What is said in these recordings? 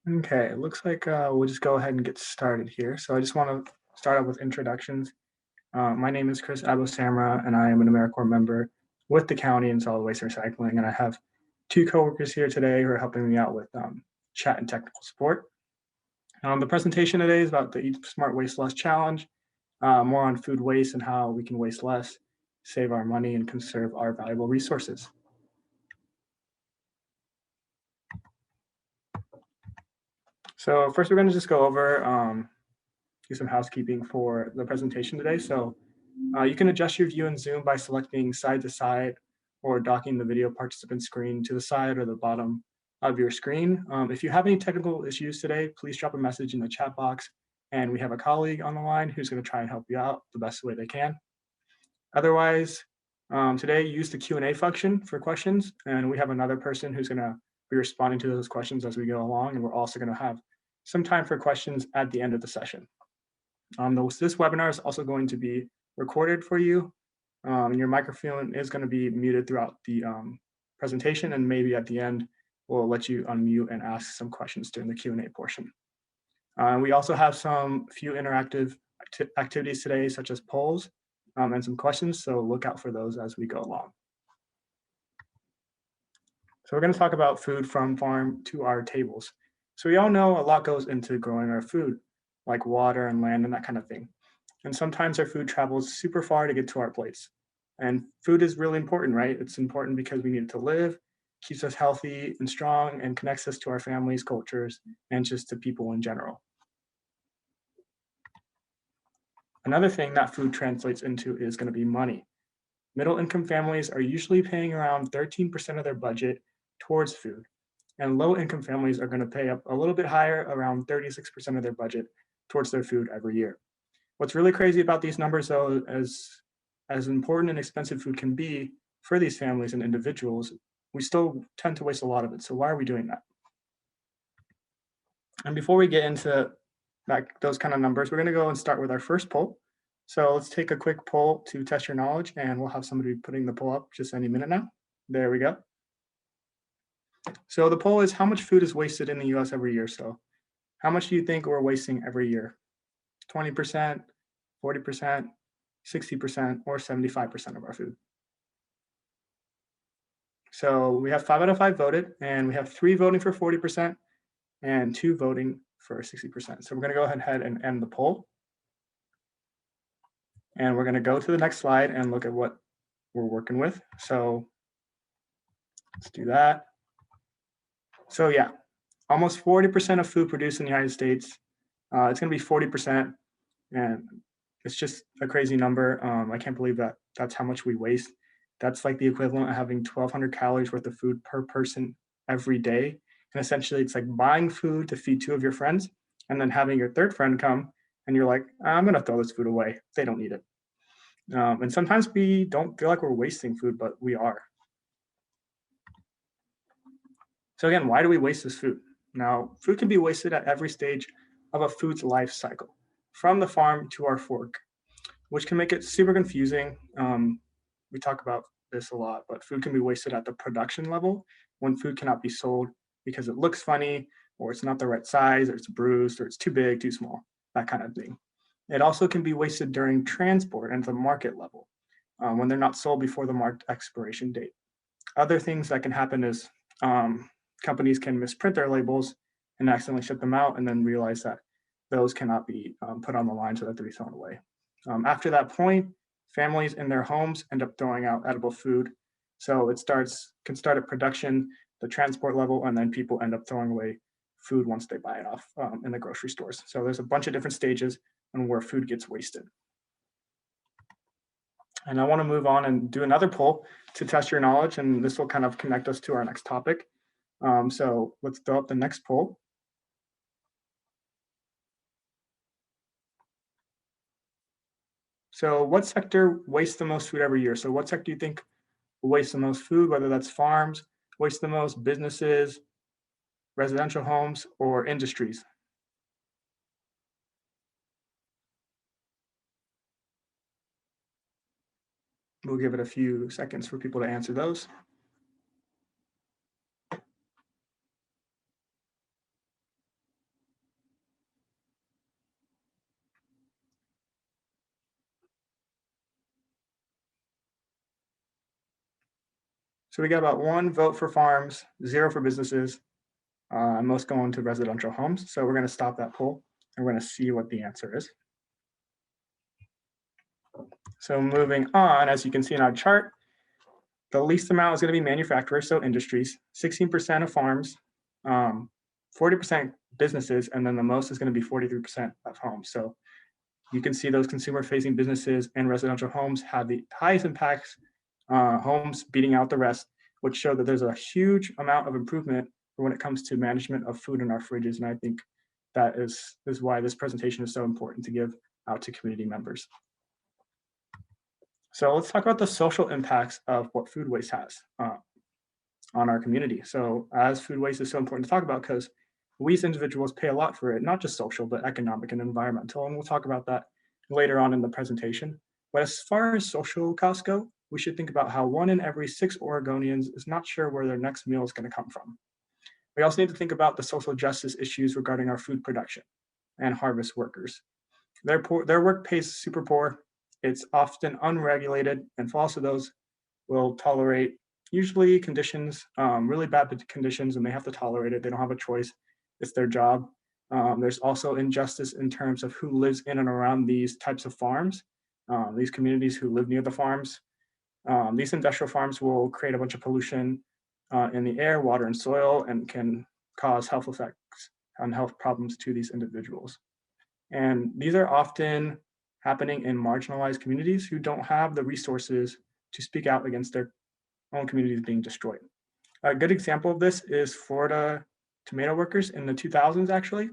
Okay, it looks like we'll just go ahead and get started here. So I just want to start out with introductions. My name is Chris Abosamra, and I am an AmeriCorps member with the county in solid waste recycling. And I have two coworkers here today who are helping me out with chat and technical support. The presentation today is about the Eat Smart Waste Less Challenge, more on food waste and how we can waste less, save our money, and conserve our valuable resources. So first, we're going to just go over do some housekeeping for the presentation today. So you can adjust your view in Zoom by selecting side to side or docking the video participant screen to the side or the bottom of your screen. If you have any technical issues today, please drop a message in the chat box, and we have a colleague on the line who's going to try and help you out the best way they can. Otherwise, today use the Q&A function for questions, and we have another person who's going to be responding to those questions as we go along, and we're also going to have some time for questions at the end of the session. This webinar is also going to be recorded for you. Your microphone is going to be muted throughout the presentation, and maybe at the end, we'll let you unmute and ask some questions during the Q&A portion. We also have some few interactive activities today, such as polls and some questions, so look out for those as we go along. So we're going to talk about food from farm to our tables. So we all know a lot goes into growing our food, like water and land and that kind of thing. And sometimes our food travels super far to get to our plates. And food is really important, right? It's important because we need it to live, keeps us healthy and strong, and connects us to our families, cultures, and just to people in general. Another thing that food translates into is going to be money. Middle income families are usually paying around 13% of their budget towards food. And low income families are going to pay up a little bit higher, around 36% of their budget towards their food every year. What's really crazy about these numbers, though, as important and expensive food can be for these families and individuals, we still tend to waste a lot of it. So why are we doing that? And before we get into those kind of numbers, we're going to go and start with our first poll. So let's take a quick poll to test your knowledge, and we'll have somebody putting the poll up just any minute now. There we go. So the poll is, how much food is wasted in the US every year? So how much do you think we're wasting every year? 20%, 40%, 60%, or 75% of our food? So we have 5 out of 5 voted, and we have 3 voting for 40% and 2 voting for 60%. So we're going to go ahead and end the poll. And we're going to go to the next slide and look at what we're working with. So let's do that. So yeah, almost 40% of food produced in the United States. It's going to be 40%, and it's just a crazy number. I can't believe that that's how much we waste. That's like the equivalent of having 1,200 calories worth of food per person every day. And essentially, it's like buying food to feed 2 of your friends, and then having your third friend come, and you're like, I'm going to throw this food away. They don't need it. And sometimes we don't feel like we're wasting food, but we are. So again, why do we waste this food? Now, food can be wasted at every stage of a food's life cycle, from the farm to our fork, which can make it super confusing. We talk about this a lot, but food can be wasted at the production level when food cannot be sold because it looks funny, or it's not the right size, or it's bruised, or it's too big, too small, that kind of thing. It also can be wasted during transport and the market level when they're not sold before the marked expiration date. Other things that can happen is companies can misprint their labels and accidentally ship them out, and then realize that those cannot be put on the line so that they'll be thrown away. After that point, families in their homes end up throwing out edible food. So it can start at production, the transport level, and then people end up throwing away food once they buy it off in the grocery stores. So there's a bunch of different stages on where food gets wasted. And I want to move on and do another poll to test your knowledge, and this will kind of connect us to our next topic. So let's throw up the next poll. So what sector wastes the most food every year? So what sector do you think wastes the most food, whether that's farms, waste the most, businesses, residential homes, or industries? We'll give it a few seconds for people to answer those. So we got about 1 vote for farms, 0 for businesses, and most going to residential homes. So we're going to stop that poll and we're going to see what the answer is. So moving on, as you can see in our chart, the least amount is going to be manufacturers, so industries, 16% of farms, 40% businesses, and then the most is going to be 43% of homes. So you can see those consumer-facing businesses and residential homes have the highest impacts, homes beating out the rest, which show that there's a huge amount of improvement when it comes to management of food in our fridges. And I think that is why this presentation is so important to give out to community members. So let's talk about the social impacts of what food waste has on our community. So as food waste is so important to talk about because we as individuals pay a lot for it, not just social, but economic and environmental. And we'll talk about that later on in the presentation. But as far as social costs go, we should think about how 1 in every 6 Oregonians is not sure where their next meal is going to come from. We also need to think about the social justice issues regarding our food production and harvest workers. Their work pays super poor. It's often unregulated, and for also those will tolerate usually conditions, really bad conditions, and they have to tolerate it. They don't have a choice. It's their job. There's also injustice in terms of who lives in and around these types of farms, these communities who live near the farms. These industrial farms will create a bunch of pollution in the air, water, and soil, and can cause health effects and health problems to these individuals. And these are often happening in marginalized communities who don't have the resources to speak out against their own communities being destroyed. A good example of this is Florida tomato workers in the 2000s, actually.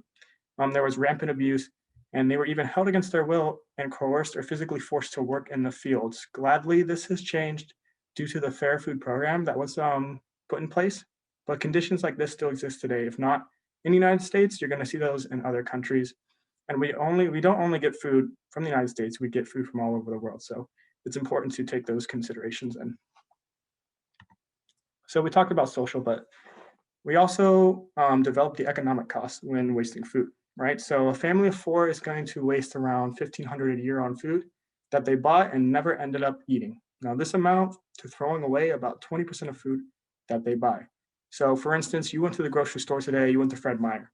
There was rampant abuse, and they were even held against their will and coerced or physically forced to work in the fields. Gladly, this has changed due to the Fair Food Program that was put in place, but conditions like this still exist today. If not in the United States, you're going to see those in other countries. And we don't only get food from the United States, we get food from all over the world. So it's important to take those considerations in. So we talked about social, but we also develop the economic cost when wasting food, right? So a family of 4 is going to waste around $1,500 a year on food that they bought and never ended up eating. Now this amount to throwing away about 20% of food that they buy. So for instance, you went to the grocery store today, you went to Fred Meyer.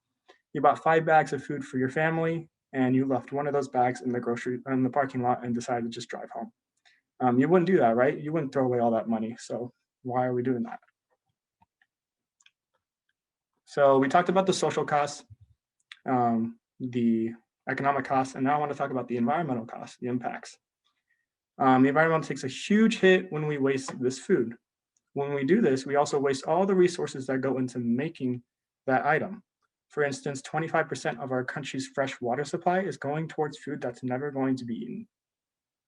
You bought 5 bags of food for your family, and you left one of those bags in the parking lot and decided to just drive home. You wouldn't do that, right? You wouldn't throw away all that money. So why are we doing that? So we talked about the social costs, the economic costs, and now I want to talk about the environmental costs, the impacts. The environment takes a huge hit when we waste this food. When we do this, we also waste all the resources that go into making that item. For instance, 25% of our country's fresh water supply is going towards food that's never going to be eaten.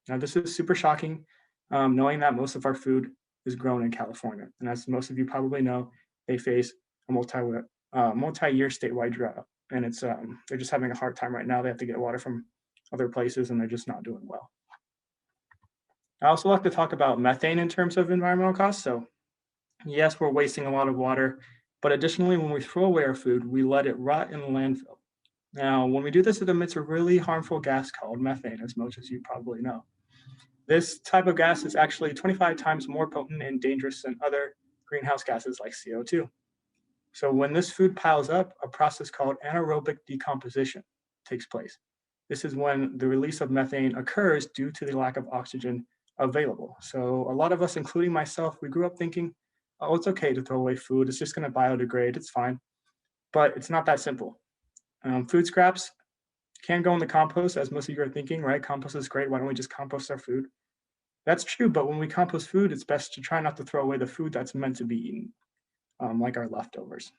Now, this is super shocking, knowing that most of our food is grown in California. And as most of you probably know, they face a multi-year statewide drought. And it's they're just having a hard time right now. They have to get water from other places, and they're just not doing well. I also like to talk about methane in terms of environmental costs. So yes, we're wasting a lot of water, but additionally, when we throw away our food, we let it rot in the landfill. Now, when we do this, it emits a really harmful gas called methane, as much as you probably know. This type of gas is actually 25 times more potent and dangerous than other greenhouse gases like CO2. So when this food piles up, a process called anaerobic decomposition takes place. This is when the release of methane occurs due to the lack of oxygen available. So a lot of us, including myself, we grew up thinking, oh, it's okay to throw away food. It's just going to biodegrade. It's fine. But it's not that simple. Food scraps can go in the compost, as most of you are thinking, right? Compost is great. Why don't we just compost our food? That's true. But when we compost food, it's best to try not to throw away the food that's meant to be eaten, like our leftovers.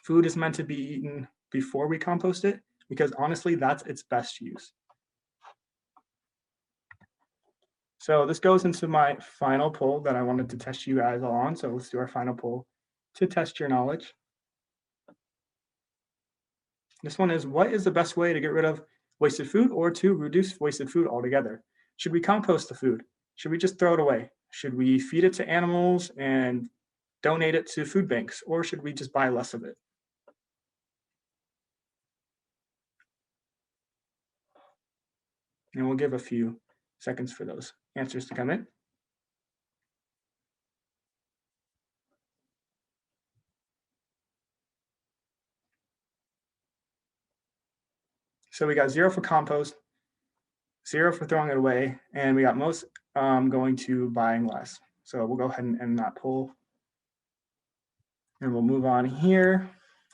Food is meant to be eaten before we compost it, because honestly, that's its best use. So this goes into my final poll that I wanted to test you guys all on. So let's do our final poll to test your knowledge. This one is, what is the best way to get rid of wasted food or to reduce wasted food altogether? Should we compost the food? Should we just throw it away? Should we feed it to animals and donate it to food banks? Or should we just buy less of it? And we'll give a few seconds for those answers to come in. So we got 0 for compost, 0 for throwing it away, and we got most going to buying less. So we'll go ahead and end that poll. And we'll move on here.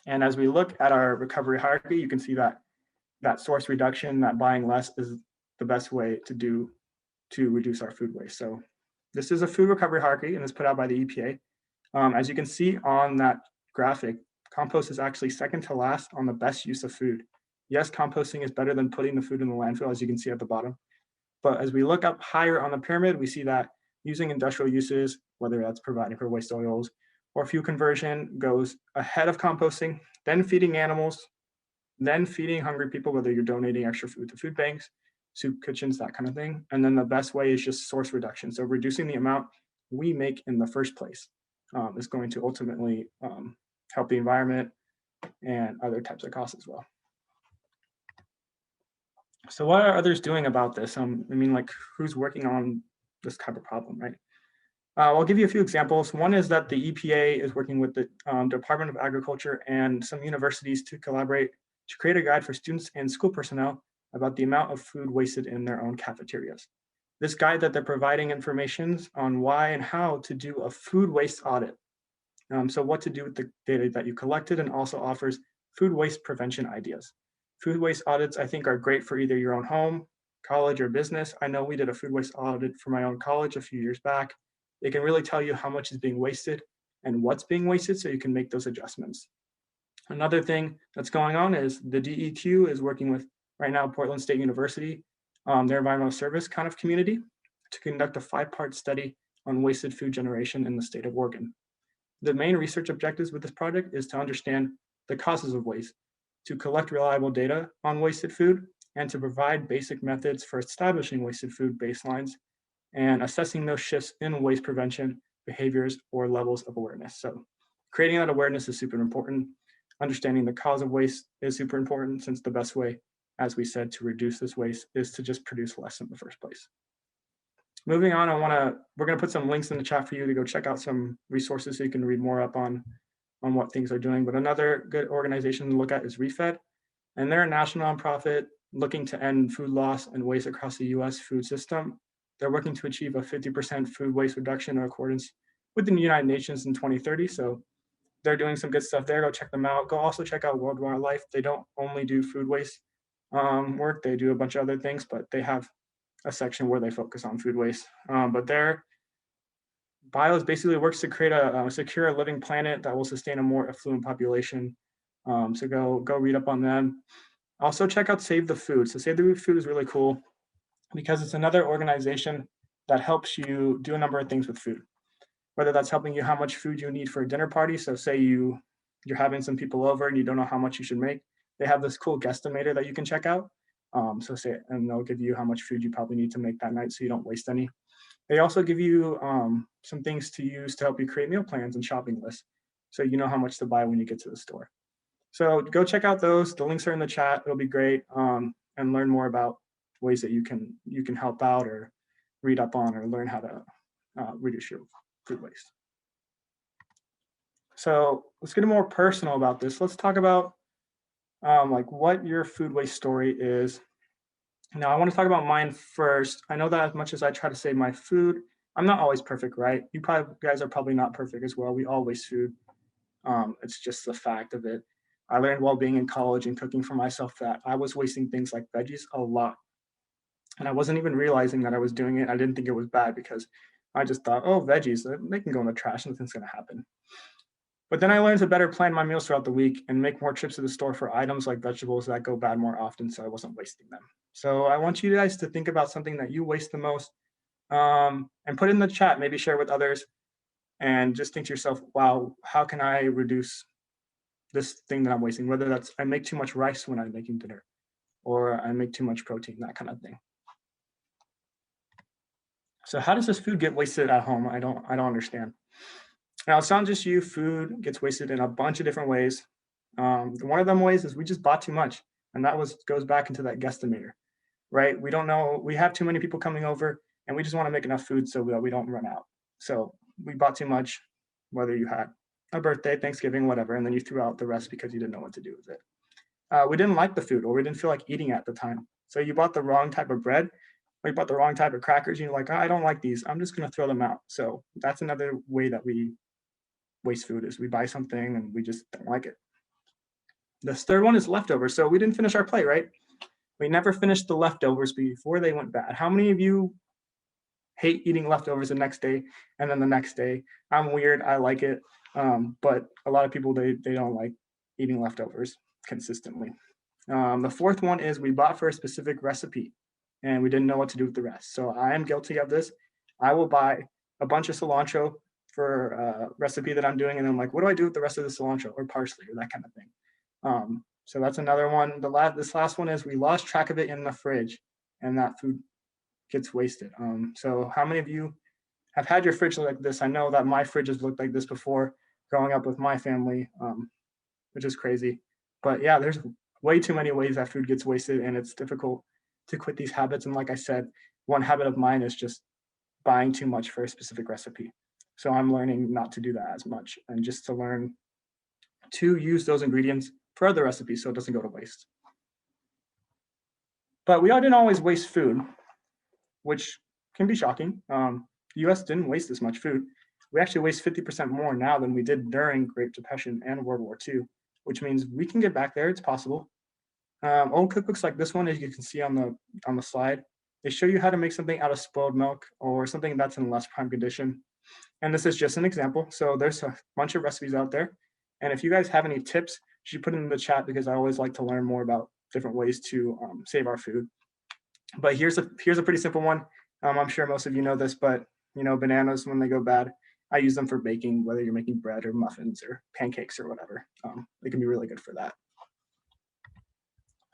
And as we look at our recovery hierarchy, you can see that source reduction, that buying less is the best way to reduce our food waste. So this is a food recovery hierarchy, and it's put out by the EPA. As you can see on that graphic, compost is actually second to last on the best use of food. Yes, composting is better than putting the food in the landfill, as you can see at the bottom. But as we look up higher on the pyramid, we see that using industrial uses, whether that's providing for waste oils or fuel conversion, goes ahead of composting, then feeding animals, then feeding hungry people, whether you're donating extra food to food banks, soup kitchens, that kind of thing. And then the best way is just source reduction. So reducing the amount we make in the first place is going to ultimately help the environment and other types of costs as well. So what are others doing about this? I mean, like, who's working on this type of problem, right? I'll give you a few examples. One is that the EPA is working with the Department of Agriculture and some universities to collaborate to create a guide for students and school personnel about the amount of food wasted in their own cafeterias. This guide that they're providing information on why and how to do a food waste audit. So what to do with the data that you collected, and also offers food waste prevention ideas. Food waste audits, I think, are great for either your own home, college, or business. I know we did a food waste audit for my own college a few years back. It can really tell you how much is being wasted and what's being wasted, so you can make those adjustments. Another thing that's going on is the DEQ is working with, right now, Portland State University, their environmental service kind of community, to conduct a 5-part study on wasted food generation in the state of Oregon. The main research objectives with this project is to understand the causes of waste, to collect reliable data on wasted food, and to provide basic methods for establishing wasted food baselines and assessing those shifts in waste prevention behaviors or levels of awareness. So creating that awareness is super important. Understanding the cause of waste is super important, since the best way, as we said, to reduce this waste is to just produce less in the first place. Moving on, we're gonna put some links in the chat for you to go check out some resources so you can read more up on what things are doing. But another good organization to look at is ReFed, and they're a national nonprofit looking to end food loss and waste across the US food system. They're working to achieve a 50% food waste reduction in accordance with the United Nations in 2030. So they're doing some good stuff there. Go check them out. Go also check out World Wildlife. They don't only do food waste work, they do a bunch of other things, but they have a section where they focus on food waste. But their BIOS basically works to create a secure living planet that will sustain a more affluent population. So go read up on them. Also check out Save the Food. So Save the Food is really cool because it's another organization that helps you do a number of things with food, whether that's helping you how much food you need for a dinner party. So say you're having some people over and you don't know how much you should make. They have this cool guesstimator that you can check out. And they'll give you how much food you probably need to make that night so you don't waste any. They also give you some things to use to help you create meal plans and shopping lists, so you know how much to buy when you get to the store. So go check out those. The links are in the chat. It'll be great, and learn more about ways that you can help out or read up on or learn how to reduce your food waste. So let's get more personal about this. Let's talk about like what your food waste story is. Now, I want to talk about mine first. I know that as much as I try to save my food, I'm not always perfect, right? You guys are probably not perfect as well. We all waste food. It's just the fact of it. I learned while being in college and cooking for myself that I was wasting things like veggies a lot. And I wasn't even realizing that I was doing it. I didn't think it was bad because I just thought, oh, veggies, they can go in the trash. Nothing's going to happen. But then I learned to better plan my meals throughout the week and make more trips to the store for items like vegetables that go bad more often, so I wasn't wasting them. So I want you guys to think about something that you waste the most, and put it in the chat, maybe share with others, and just think to yourself, wow, how can I reduce this thing that I'm wasting? Whether that's I make too much rice when I'm making dinner, or I make too much protein, that kind of thing. So how does this food get wasted at home? I don't understand. Now, it's not just you. Food gets wasted in a bunch of different ways. One of them ways is we just bought too much, and that goes back into that guesstimator, right? We don't know. We have too many people coming over, and we just want to make enough food so that we don't run out. So we bought too much, whether you had a birthday, Thanksgiving, whatever, and then you threw out the rest because you didn't know what to do with it. we didn't like the food or we didn't feel like eating at the time. So you bought the wrong type of bread or you bought the wrong type of crackers. And you're like, "Oh, I don't like these. I'm just going to throw them out." So that's another way that we waste food is we buy something and we just don't like it. The third one is leftovers. So we didn't finish our plate, right? We never finished the leftovers before they went bad. How many of you hate eating leftovers the next day and then the next day? I'm weird. I like it. But a lot of people, they don't like eating leftovers consistently. The fourth one is we bought for a specific recipe and we didn't know what to do with the rest. So I am guilty of this. I will buy a bunch of cilantro for a recipe that I'm doing, and I'm like, what do I do with the rest of the cilantro or parsley or that kind of thing? So that's another one. This last one is we lost track of it in the fridge, and that food gets wasted. So how many of you have had your fridge look like this? I know that my fridge has looked like this before growing up with my family, which is crazy. But yeah, there's way too many ways that food gets wasted, and it's difficult to quit these habits. And like I said, one habit of mine is just buying too much for a specific recipe. So I'm learning not to do that as much and just to learn to use those ingredients for other recipes so it doesn't go to waste. But we all didn't always waste food, which can be shocking. The US didn't waste this much food. We actually waste 50% more now than we did during Great Depression and World War II, which means we can get back there. It's possible. Old cookbooks like this one, as you can see on the slide, they show you how to make something out of spoiled milk or something that's in less prime condition. And this is just an example. So there's a bunch of recipes out there. And if you guys have any tips, you should put it in the chat because I always like to learn more about different ways to save our food. But here's a pretty simple one. I'm sure most of you know this, but bananas when they go bad, I use them for baking, whether you're making bread or muffins or pancakes or whatever. They can be really good for that.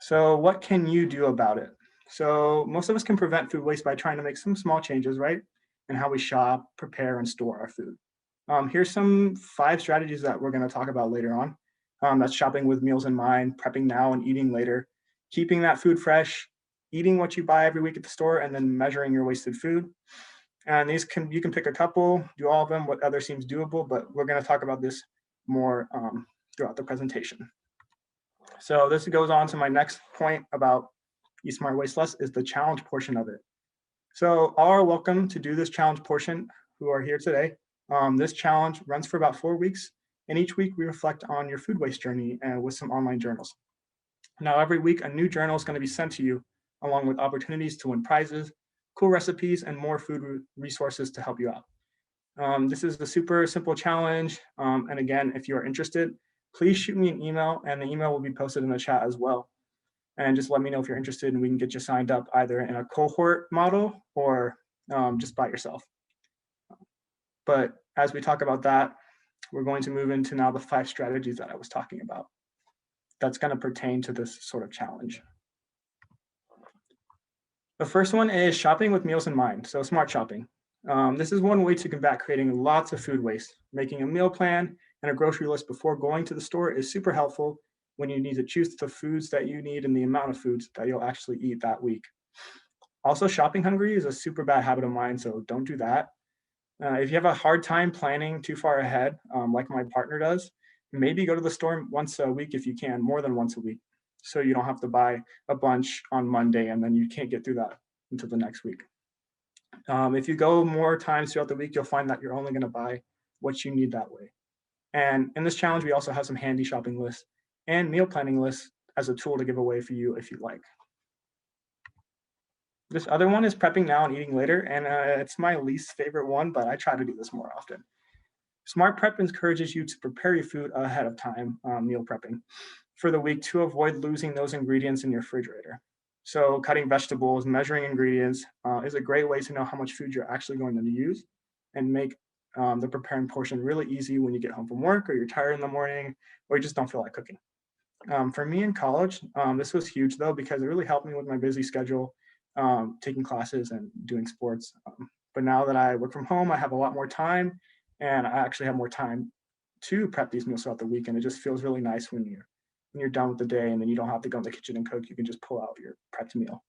So what can you do about it? So most of us can prevent food waste by trying to make some small changes, right? In how we shop, prepare, and store our food. Here's some 5 strategies that we're going to talk about later on. That's shopping with meals in mind, prepping now and eating later, keeping that food fresh, eating what you buy every week at the store, and then measuring your wasted food. And you can pick a couple, do all of them, what other seems doable, but we're going to talk about this more throughout the presentation. So this goes on to my next point about Eat Smart Waste Less is the challenge portion of it. So all are welcome to do this challenge portion who are here today. This challenge runs for about 4 weeks, and each week we reflect on your food waste journey and with some online journals. Now every week a new journal is going to be sent to you along with opportunities to win prizes, cool recipes, and more food resources to help you out. This is a super simple challenge. And again, if you are interested, please shoot me an email and the email will be posted in the chat as well. And just let me know if you're interested and we can get you signed up either in a cohort model or just by yourself. But as we talk about that, we're going to move into now the 5 strategies that I was talking about. That's going to pertain to this sort of challenge. The first one is shopping with meals in mind, so smart shopping. This is one way to combat creating lots of food waste. Making a meal plan and a grocery list before going to the store is super helpful when you need to choose the foods that you need and the amount of foods that you'll actually eat that week. Also, shopping hungry is a super bad habit of mine, so don't do that. If you have a hard time planning too far ahead, like my partner does, maybe go to the store once a week if you can, more than once a week, so you don't have to buy a bunch on Monday and then you can't get through that until the next week. If you go more times throughout the week, you'll find that you're only going to buy what you need that way. And in this challenge, we also have some handy shopping lists and meal planning lists as a tool to give away for you if you like. This other one is prepping now and eating later, and it's my least favorite one, but I try to do this more often. Smart prep encourages you to prepare your food ahead of time, meal prepping, for the week to avoid losing those ingredients in your refrigerator. So cutting vegetables, measuring ingredients is a great way to know how much food you're actually going to use and make the preparing portion really easy when you get home from work or you're tired in the morning or you just don't feel like cooking. For me in college, this was huge though, because it really helped me with my busy schedule, taking classes and doing sports. But now that I work from home, I have a lot more time and I actually have more time to prep these meals throughout the week. And it just feels really nice when you're done with the day and then you don't have to go in the kitchen and cook. You can just pull out your prepped meal.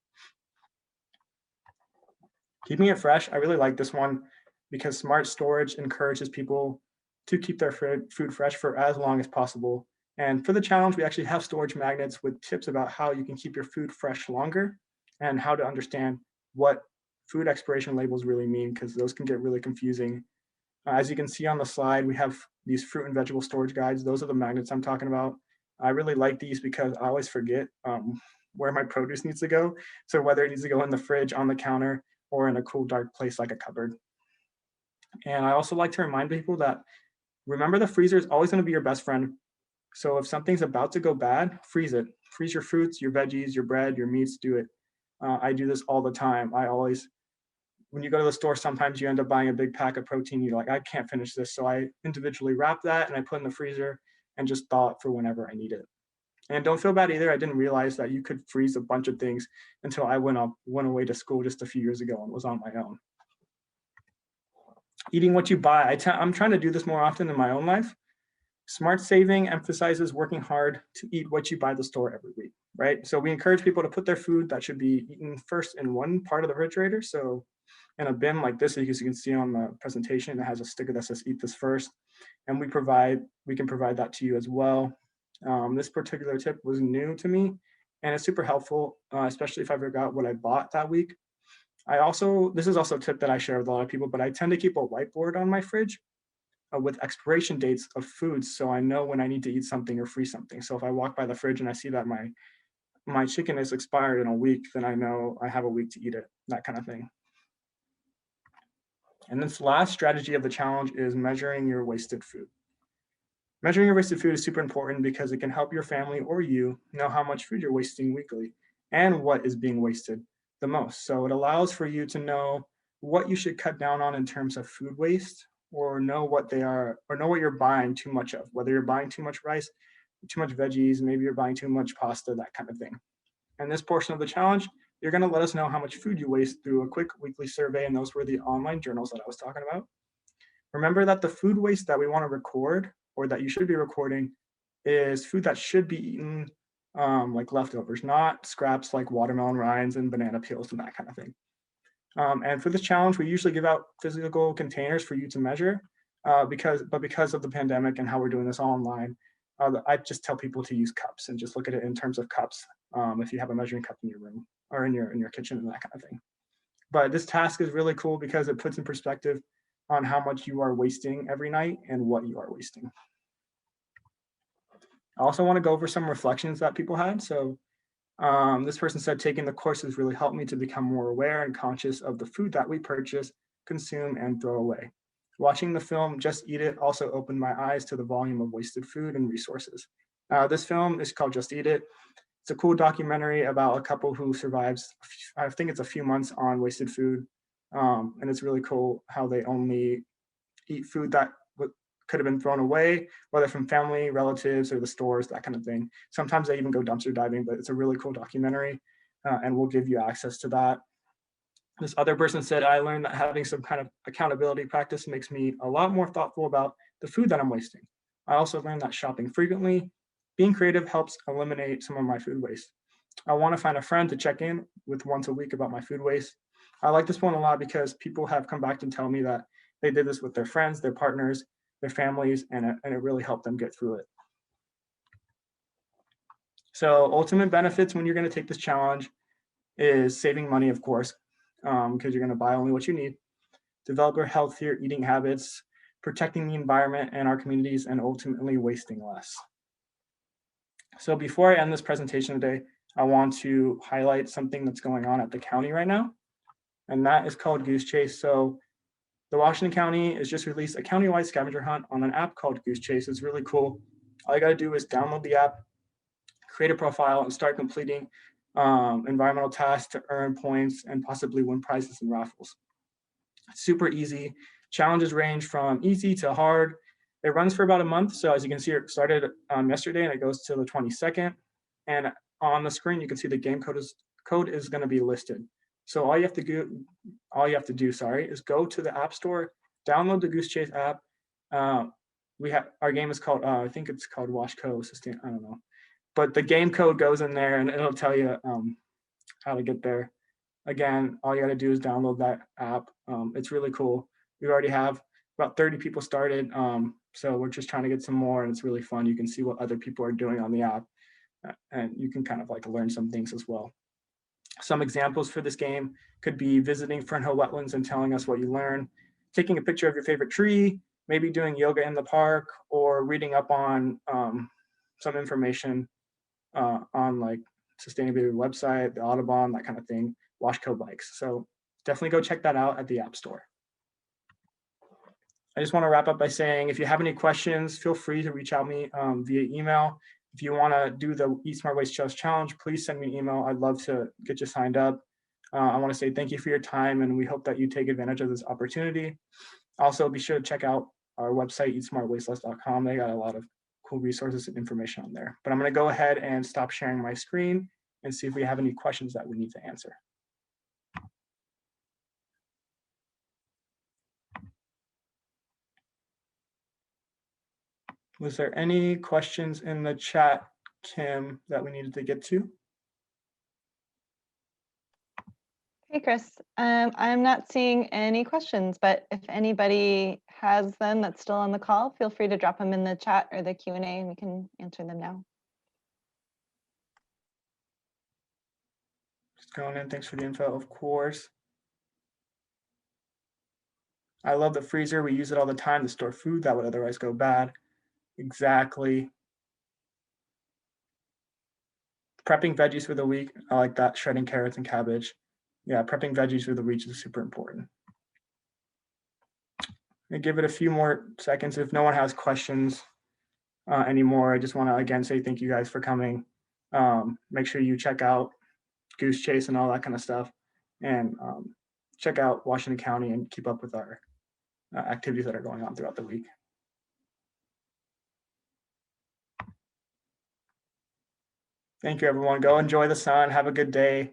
Keeping it fresh, I really like this one because smart storage encourages people to keep their food fresh for as long as possible And for the challenge, we actually have storage magnets with tips about how you can keep your food fresh longer and how to understand what food expiration labels really mean, because those can get really confusing. As you can see on the slide, we have these fruit and vegetable storage guides. Those are the magnets I'm talking about. I really like these because I always forget where my produce needs to go. So whether it needs to go in the fridge, on the counter, or in a cool, dark place like a cupboard. And I also like to remind people that remember the freezer is always going to be your best friend. So if something's about to go bad, freeze it. Freeze your fruits, your veggies, your bread, your meats, do it. I do this all the time. I always, when you go to the store, sometimes you end up buying a big pack of protein. You're like, I can't finish this. So I individually wrap that and I put in the freezer and just thaw it for whenever I need it. And don't feel bad either. I didn't realize that you could freeze a bunch of things until I went away to school just a few years ago and was on my own. Eating what you buy. I'm trying to do this more often in my own life. Smart saving emphasizes working hard to eat what you buy at the store every week, right? So we encourage people to put their food that should be eaten first in one part of the refrigerator. So in a bin like this, as you can see on the presentation, it has a sticker that says eat this first. And we can provide that to you as well. This particular tip was new to me and it's super helpful, especially if I forgot what I bought that week. This is also a tip that I share with a lot of people, but I tend to keep a whiteboard on my fridge with expiration dates of foods, so I know when I need to eat something or freeze something. So if I walk by the fridge and I see that my chicken is expired in a week, then I know I have a week to eat it, that kind of thing. And this last strategy of the challenge is measuring your wasted food. Measuring your wasted food is super important because it can help your family or you know how much food you're wasting weekly and what is being wasted the most. So it allows for you to know what you should cut down on in terms of food waste, or know what they are, or know what you're buying too much of, whether you're buying too much rice, too much veggies, maybe you're buying too much pasta, that kind of thing. And this portion of the challenge, you're going to let us know how much food you waste through a quick weekly survey, and those were the online journals that I was talking about. Remember that the food waste that we want to record, or that you should be recording, is food that should be eaten, like leftovers, not scraps like watermelon rinds and banana peels and that kind of thing. And for this challenge, we usually give out physical containers for you to measure, because of the pandemic and how we're doing this all online, I just tell people to use cups and just look at it in terms of cups. If you have a measuring cup in your room or in your kitchen and that kind of thing. But this task is really cool because it puts in perspective on how much you are wasting every night and what you are wasting. I also want to go over some reflections that people had. So this person said, taking the courses really helped me to become more aware and conscious of the food that we purchase, consume, and throw away. Watching the film Just Eat It also opened my eyes to the volume of wasted food and resources. This film is called Just Eat It. It's a cool documentary about a couple who survives, I think it's a few months on wasted food. And it's really cool how they only eat food that could have been thrown away, whether from family, relatives, or the stores, that kind of thing. Sometimes they even go dumpster diving, but it's a really cool documentary, and we'll give you access to that. This other person said, I learned that having some kind of accountability practice makes me a lot more thoughtful about the food that I'm wasting. I also learned that shopping frequently, being creative helps eliminate some of my food waste. I want to find a friend to check in with once a week about my food waste. I like this one a lot because people have come back and tell me that they did this with their friends, their partners, their families, and it really helped them get through it. So ultimate benefits when you're going to take this challenge is saving money, of course, because you're going to buy only what you need, develop healthier eating habits, protecting the environment and our communities, and ultimately wasting less. So before I end this presentation today, I want to highlight something that's going on at the county right now, and that is called Goose Chase. So the Washington County has just released a countywide scavenger hunt on an app called Goose Chase. It's really cool. All you got to do is download the app, create a profile, and start completing environmental tasks to earn points and possibly win prizes and raffles. It's super easy. Challenges range from easy to hard. It runs for about a month. So as you can see, it started yesterday and it goes to the 22nd. And on the screen, you can see the game code is going to be listed. So all you have to do, is go to the App Store, download the Goose Chase app. Our game is called, I think it's called Washco Sustain. I don't know, but the game code goes in there and it'll tell you how to get there. Again, all you got to do is download that app. It's really cool. We already have about 30 people started. So we're just trying to get some more, and it's really fun. You can see what other people are doing on the app, and you can kind of like learn some things as well. Some examples for this game could be visiting Fern Hill Wetlands and telling us what you learn, taking a picture of your favorite tree, maybe doing yoga in the park, or reading up on some information on like sustainability website, the Audubon, that kind of thing, Washco bikes. So definitely go check that out at the App Store. I just want to wrap up by saying, if you have any questions, feel free to reach out me via email. If you want to do the Eat Smart Waste Just Challenge, please send me an email. I'd love to get you signed up. I want to say thank you for your time, and we hope that you take advantage of this opportunity. Also, be sure to check out our website, eatsmartwasteless.com. They got a lot of cool resources and information on there. But I'm going to go ahead and stop sharing my screen and see if we have any questions that we need to answer. Was there any questions in the chat, Kim, that we needed to get to? Hey, Chris. I'm not seeing any questions, but if anybody has them that's still on the call, feel free to drop them in the chat or the Q&A and we can answer them now. Just going in, thanks for the info, of course. I love the freezer. We use it all the time to store food that would otherwise go bad. Exactly. Prepping veggies for the week. I like that. Shredding carrots and cabbage. Yeah, prepping veggies for the week is super important. And give it a few more seconds. If no one has questions anymore, I just want to again say thank you guys for coming. Make sure you check out Goose Chase and all that kind of stuff, and check out Washington County and keep up with our activities that are going on throughout the week. Thank you, everyone. Go enjoy the sun. Have a good day.